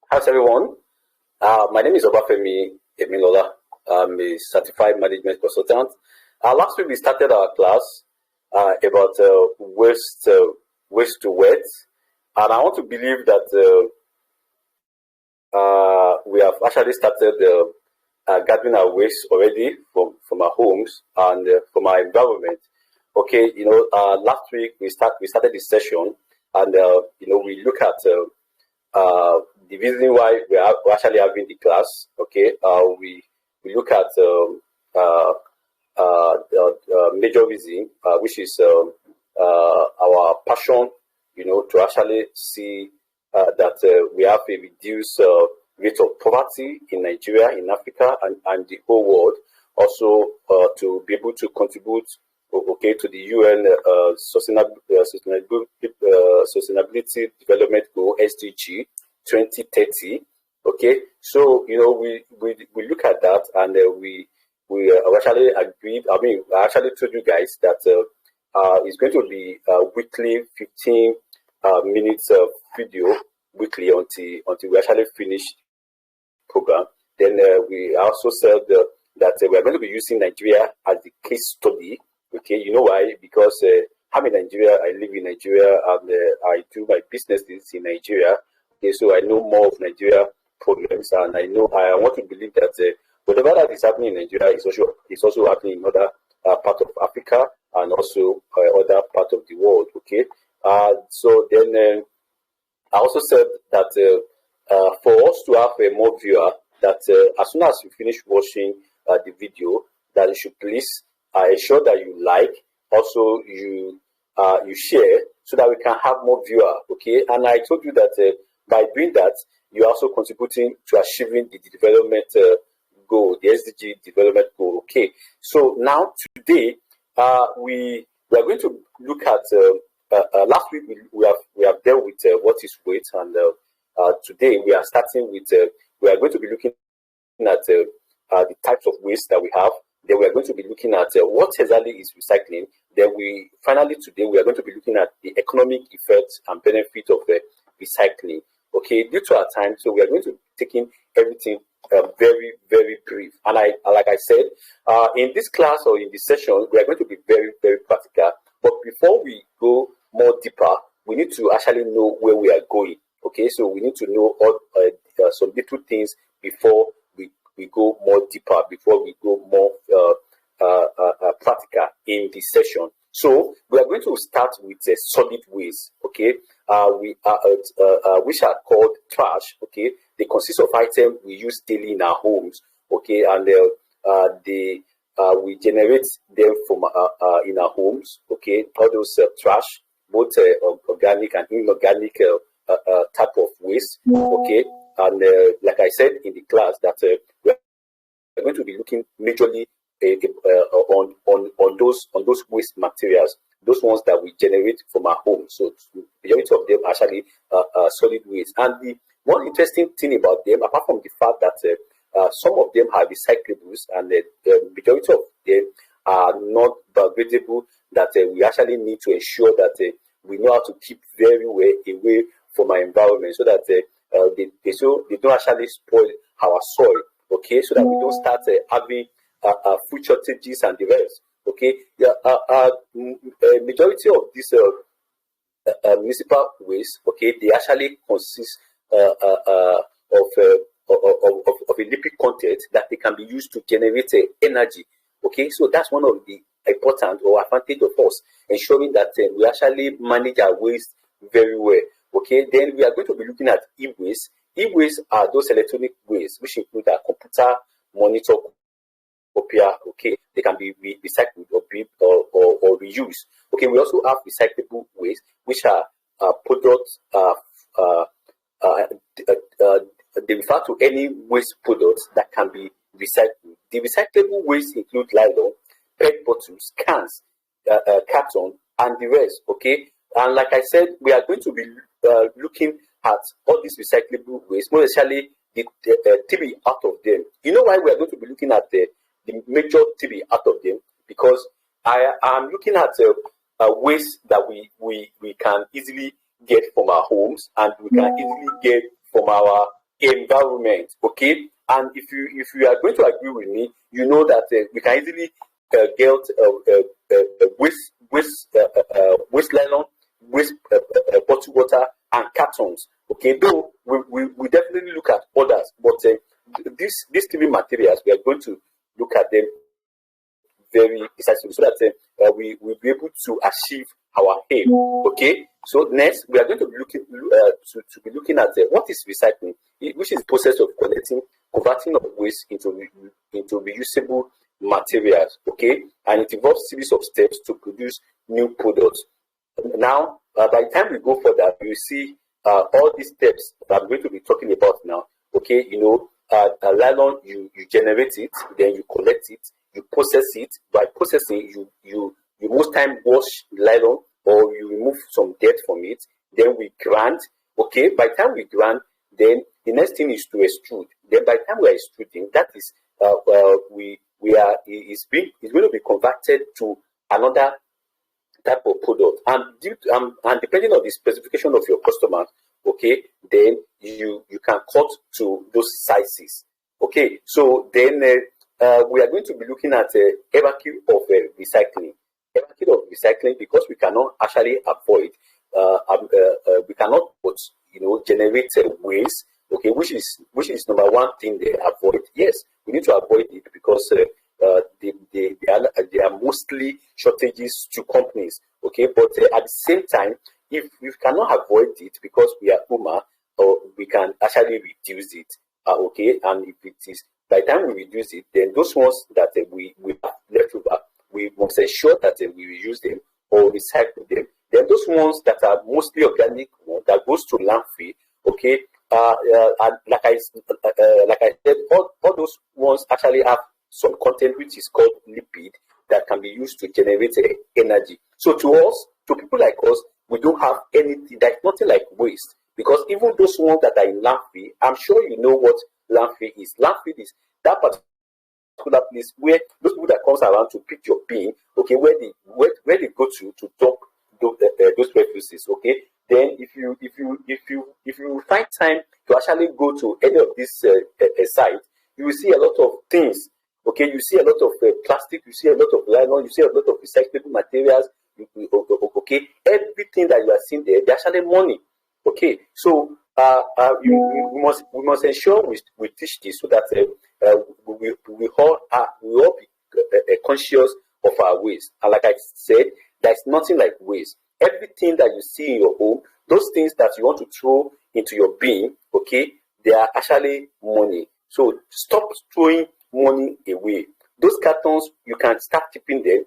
How's everyone? My name is Obafemi Emilola. I'm a certified management consultant. Last week we started our class about waste to wealth, and I want to believe that we have actually started gathering our waste already from our homes and from our environment. Okay, last week we started this session, and we look at the reason why we're actually having the class. Okay, we look at the major reason, which is our passion, to actually see that we have a reduced rate of poverty in Nigeria, in Africa, and the whole world. Also, to be able to contribute, okay, to the UN Sustainability Development Goal (SDG) 2030. Okay, so we look at that, and we actually agreed. I mean, I actually told you guys that it's going to be weekly 15 minutes of video weekly until we actually finish program. Then we also said that we are going to be using Nigeria as the case study. Okay, you know why? Because I'm in Nigeria, I live in Nigeria, and I do my businesses in Nigeria. Okay, so I know more of Nigeria problems, and I want to believe that whatever that is happening in Nigeria is also happening in other part of Africa and also other part of the world. Okay, so then I also said that for us to have a more viewer, that as soon as you finish watching the video, that you should please ensure that you like, also you share, so that we can have more viewer. Okay, and I told you that by doing that, you're also contributing to achieving the development goal, the SDG development goal. Okay, so now today we are going to look at last week we have dealt with what is weight, and today we are starting with we are going to be looking at the types of waste that we have. Then we are going to be looking at what exactly is recycling. Then today we are going to be looking at the economic effects and benefit of recycling. Okay, due to our time, so we are going to be taking everything very, very brief. And like I said, in this class or in this session, we are going to be very, very practical. But before we go more deeper, we need to actually know where we are going. Okay, so we need to know all some little things before we go more deeper, before we go more practical in this session. So we are going to start with solid waste. Okay, which are called trash. Okay, they consist of items we use daily in our homes. Okay, and we generate them from in our homes. Okay, all those trash, both organic and inorganic type of waste. Okay, and like I said in the class, that we are going to be looking majorly on those waste materials, those ones that we generate from our home. So the majority of them are actually solid waste. And the one interesting thing about them, apart from the fact that some of them are recyclables, and the majority of them are not biodegradable, that we actually need to ensure that we know how to keep very well away from our environment, so that they don't actually spoil our soil. Okay, so that we don't start having food shortages and the rest. Okay, majority of these municipal waste, okay, they actually consist of a lipid content that they can be used to generate energy. Okay, so that's one of the important or advantage of us, ensuring that we actually manage our waste very well. Okay, then we are going to be looking at e-waste. E-waste are those electronic waste which include a computer, monitor, copier. Okay, they can be recycled or reused. Okay, we also have recyclable waste, which are products. They refer to any waste products that can be recycled. The recyclable waste include nylon, PET bottles, cans, carton, and the rest. Okay, and like I said, we are going to be looking at all these recyclable waste, more especially the three out of them. You know why we are going to be looking at the major three out of them? Because I am looking at waste that we can easily get from our homes, and we can easily get from our environment. Okay, and if you are going to agree with me, you know that we can easily get waste nylon, waste bottled water, and cartons. Okay, though we definitely look at others, but these three materials we are going to look at them very decisively so that we will be able to achieve our aim. Okay, so next we are going to be looking at what is recycling, which is the process of converting of waste into reusable materials. Okay, and it involves series of steps to produce new products. Now, by the time we go further, you see all these steps that I'm going to be talking about now. Okay, nylon, you generate it, then you collect it, you process it. By processing, you most time wash nylon or you remove some dirt from it. Then we grind. Okay, by the time we grind, then the next thing is to extrude. Then by the time we are extruding, that is it's going to be converted to another type of product, and depending on the specification of your customer, okay, then you can cut to those sizes. Okay, so then we are going to be looking at hierarchy of recycling. Hierarchy of recycling, because we cannot actually avoid, we cannot generate waste. Okay, which is number one thing they avoid. Yes, we need to avoid it because they are mostly shortages to companies. Okay, but at the same time, if we cannot avoid it because we are human, or we can actually reduce it. Okay, and if it is by the time we reduce it, then those ones that we have left over, we must ensure that we reuse them or recycle them. Then those ones that are mostly organic, that goes to landfill. Okay, and like I said, all those ones actually have some content which is called lipid that can be used to generate energy. So to us, to people like us, we don't have anything. There's nothing like waste, because even those ones that are in landfill, I'm sure you know what landfill is. Landfill is that particular place where those people that comes around to pick your bin, okay, where they go to dump those refuses. Okay, then if you find time to actually go to any of these sites, you will see a lot of things. Okay, you see a lot of plastic, you see a lot of nylon, you see a lot of recyclable materials. Okay, everything that you are seeing there, they're actually money. Okay, so we must ensure we teach this so that we all be conscious of our waste. And like I said, there's nothing like waste. Everything that you see in your home, those things that you want to throw into your bin, okay, they are actually money. So stop throwing money away. Those cartons, you can start keeping them.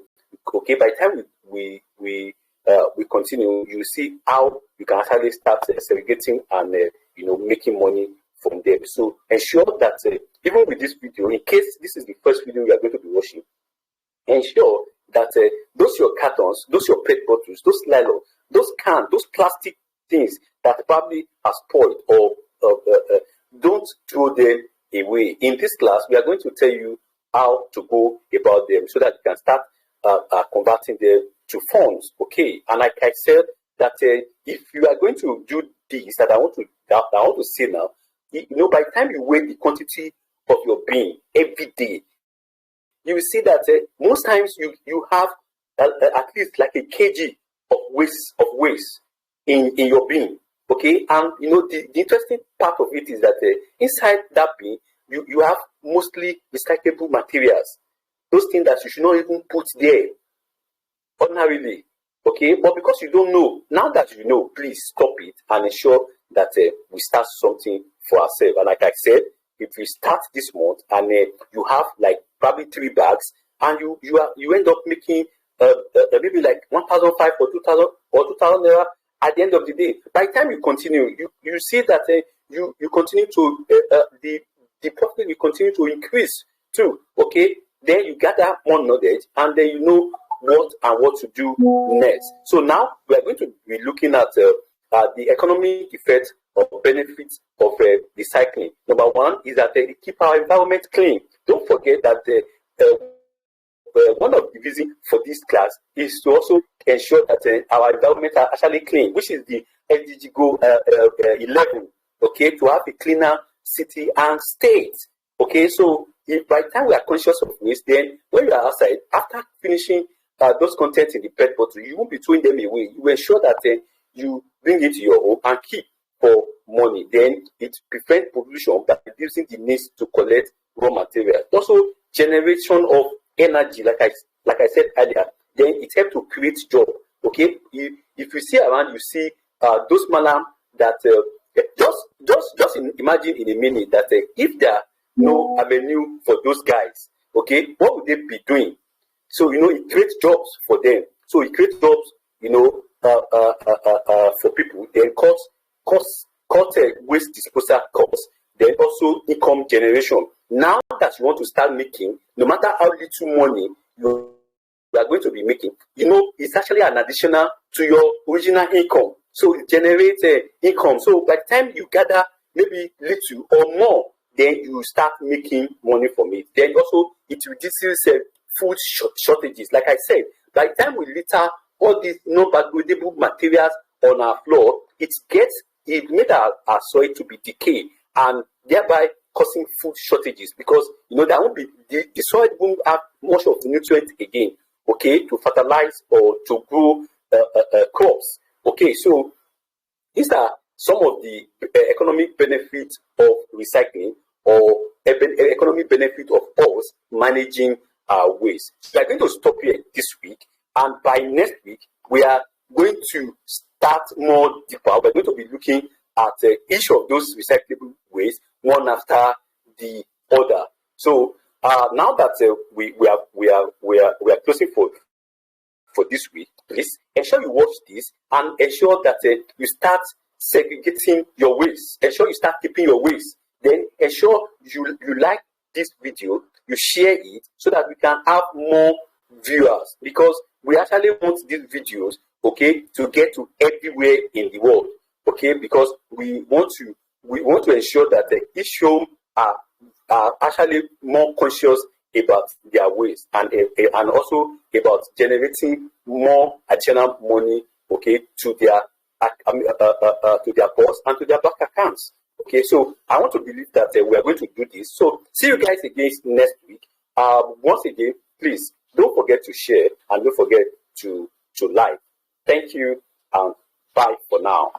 Okay, by the time we continue, you see how you can actually start segregating and making money from them. So ensure that even with this video, in case this is the first video you are going to be watching, ensure that those your cartons, those your PET bottles, those nylon, those cans, those plastic things that probably are spoiled or don't throw them away. In this class, we are going to tell you how to go about them so that you can start converting them to funds. Okay, and like I said, that if you are going to do this, that I want to say now, by the time you weigh the quantity of your bin every day, you will see that most times you have at least like a kg of waste in your bin. Okay, and the interesting part of it is that inside that bin you have mostly recyclable materials, those things that you should not even put there ordinarily. Okay, but because you don't know, now that you know, please stop it and ensure that we start something for ourselves. And like I said, if we start this month and you have like probably 3 bags, and you end up making maybe like 1,500 or 2,000 or 2,000 naira at the end of the day. By the time you continue, you see that you continue to the profit will continue to increase too. Okay, then you gather more knowledge, and then you know what to do next. So now we are going to be looking at the economic effect or benefits of recycling. Number one is that it keep our environment clean. Don't forget that one of the reasons for this class is to also ensure that our environment are actually clean, which is the SDG goal 11. Okay, to have a cleaner city, and state. Okay, so if by the time we are conscious of waste, then when you are outside, after finishing those contents in the pet bottle, you won't be throwing them away. You ensure that you bring it to your home and keep for money. Then it prevents pollution by reducing the need to collect raw materials. Also, generation of energy, like I said earlier, then it helps to create job. Okay, if you see around, you see those malam that just imagine in a minute that if there are no avenue for those guys, okay, what would they be doing? So it creates jobs for them. So it creates jobs, for people. Then cut waste disposal costs. Then also income generation. Now that you want to start making, no matter how little money you are going to be making, it's actually an additional to your original income. So it generates income. So by the time you gather maybe little or more, then you start making money from it. Then also it reduces food shortages. Like I said, by the time we litter all these non-biodegradable materials on our floor, it made our soil to be decayed and thereby causing food shortages, because there won't be the soil won't have much of the nutrients again, okay, to fertilize or to grow crops. Okay, so these are some of the economic benefits of recycling, or economic benefit of us managing our waste. We are going to stop here this week, and by next week we are going to start more deeper. We're going to be looking at each of those recyclable waste one after the other. So now that we are closing for this week, please ensure you watch this and ensure that you start segregating your waste. Ensure you start keeping your waste. Then ensure you like this video, you share it so that we can have more viewers, because we actually want these videos, okay, to get to everywhere in the world, okay, because we want to ensure that each home are actually more conscious about their waste and also about generating more additional money, okay, to their boss and to their bank accounts. Okay, so I want to believe that we are going to do this. So see you guys again next week. Once again, please don't forget to share and don't forget to like. Thank you and bye for now.